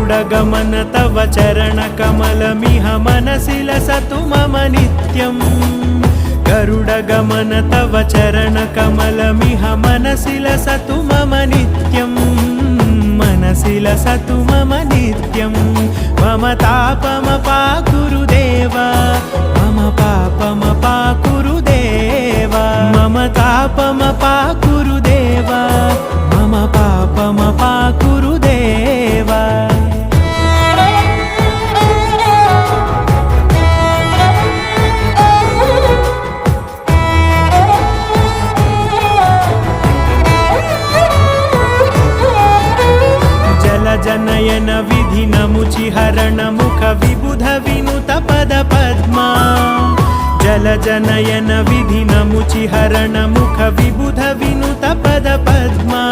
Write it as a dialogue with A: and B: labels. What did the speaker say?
A: गरुडगमन तव चरणकमलमिह मनसि लसतु मम नित्यम् गरुडगमन तव चरणकमलमिह मनसि लसतु मम नित्यम् मनसि लसतु मम नित्यम् मम तापमपाकुरुदेव मम पापमपाकुरुदेव मम तापमपाकुरुदेव मम पापमपाकुरुदेव जनयन विधिनमुचिहरण मुख विबुध विनुत पद पद्मा जल जनयन विधिनमुचिहरण मुख विबुध विनुत पद पद्मा